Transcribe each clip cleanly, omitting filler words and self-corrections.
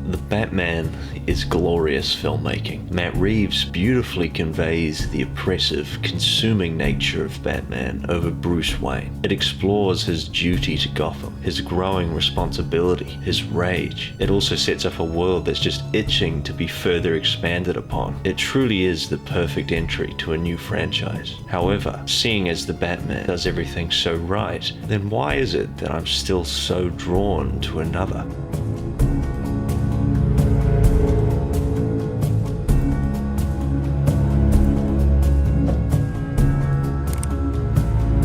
The Batman is glorious filmmaking. Matt Reeves beautifully conveys the oppressive, consuming nature of Batman over Bruce Wayne. It explores his duty to Gotham, his growing responsibility, his rage. It also sets up a world that's just itching to be further expanded upon. It truly is the perfect entry to a new franchise. However, seeing as the Batman does everything so right, then why is it that I'm still so drawn to another?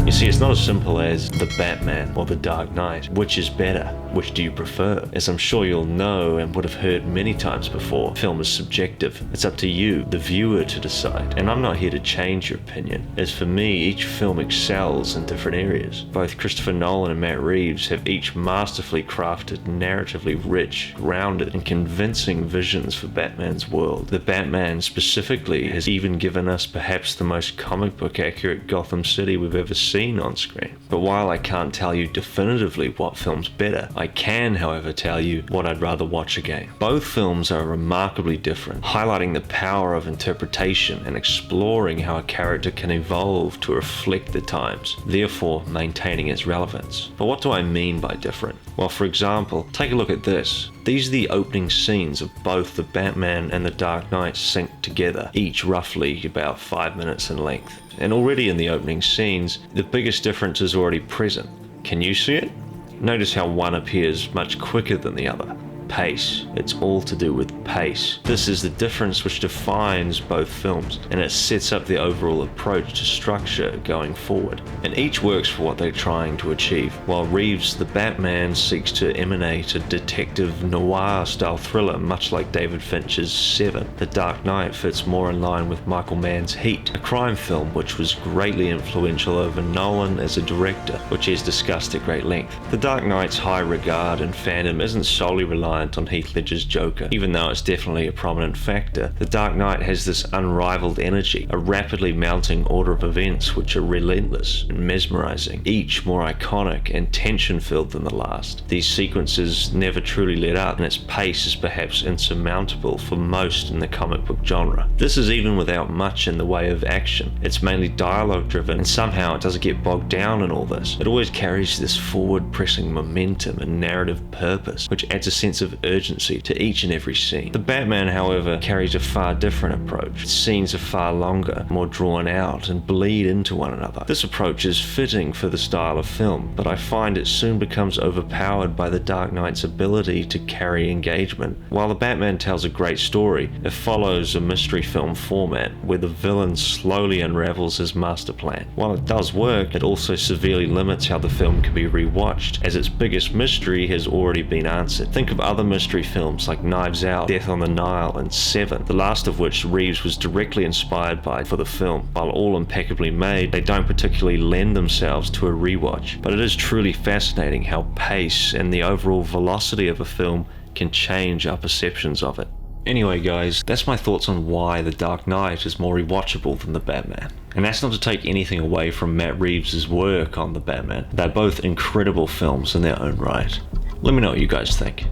You see, it's not as simple as the Batman or the Dark Knight. Which is better? Which do you prefer? As I'm sure you'll know and would have heard many times before, film is subjective. It's up to you, the viewer, to decide. And I'm not here to change your opinion. As for me, each film excels in different areas. Both Christopher Nolan and Matt Reeves have each masterfully crafted, narratively rich, grounded, and convincing visions for Batman's world. The Batman specifically has even given us perhaps the most comic book accurate Gotham City we've ever seen on screen. But while I can't tell you definitively what film's better, I can, however, tell you what I'd rather watch again. Both films are remarkably different, highlighting the power of interpretation and exploring how a character can evolve to reflect the times, therefore maintaining its relevance. But what do I mean by different? Well, for example, take a look at this. These are the opening scenes of both the Batman and the Dark Knight synced together, each roughly about 5 minutes in length. And already in the opening scenes, the biggest difference is already present. Can you see it? Notice how one appears much quicker than the other. Pace. It's all to do with pace. This is the difference which defines both films, and it sets up the overall approach to structure going forward. And each works for what they're trying to achieve. While Reeves' The Batman seeks to emanate a detective noir-style thriller much like David Fincher's Seven, The Dark Knight fits more in line with Michael Mann's Heat, a crime film which was greatly influential over Nolan as a director, which is discussed at great length. The Dark Knight's high regard and fandom isn't solely reliant on Heath Ledger's Joker. Even though it's definitely a prominent factor, The Dark Knight has this unrivaled energy, a rapidly mounting order of events which are relentless and mesmerizing, each more iconic and tension-filled than the last. These sequences never truly let up, and its pace is perhaps insurmountable for most in the comic book genre. This is even without much in the way of action. It's mainly dialogue-driven, and somehow it doesn't get bogged down in all this. It always carries this forward-pressing momentum and narrative purpose, which adds a sense of urgency to each and every scene. The Batman, however, carries a far different approach. Its scenes are far longer, more drawn out, and bleed into one another. This approach is fitting for the style of film, but I find it soon becomes overpowered by the Dark Knight's ability to carry engagement. While the Batman tells a great story, it follows a mystery film format where the villain slowly unravels his master plan. While it does work, it also severely limits how the film can be rewatched, as its biggest mystery has already been answered. Think of other mystery films like Knives Out, Death on the Nile, and Seven, the last of which Reeves was directly inspired by for the film. While all impeccably made, they don't particularly lend themselves to a rewatch. But it is truly fascinating how pace and the overall velocity of a film can change our perceptions of it. Anyway guys, that's my thoughts on why The Dark Knight is more rewatchable than The Batman. And that's not to take anything away from Matt Reeves' work on The Batman. They're both incredible films in their own right. Let me know what you guys think.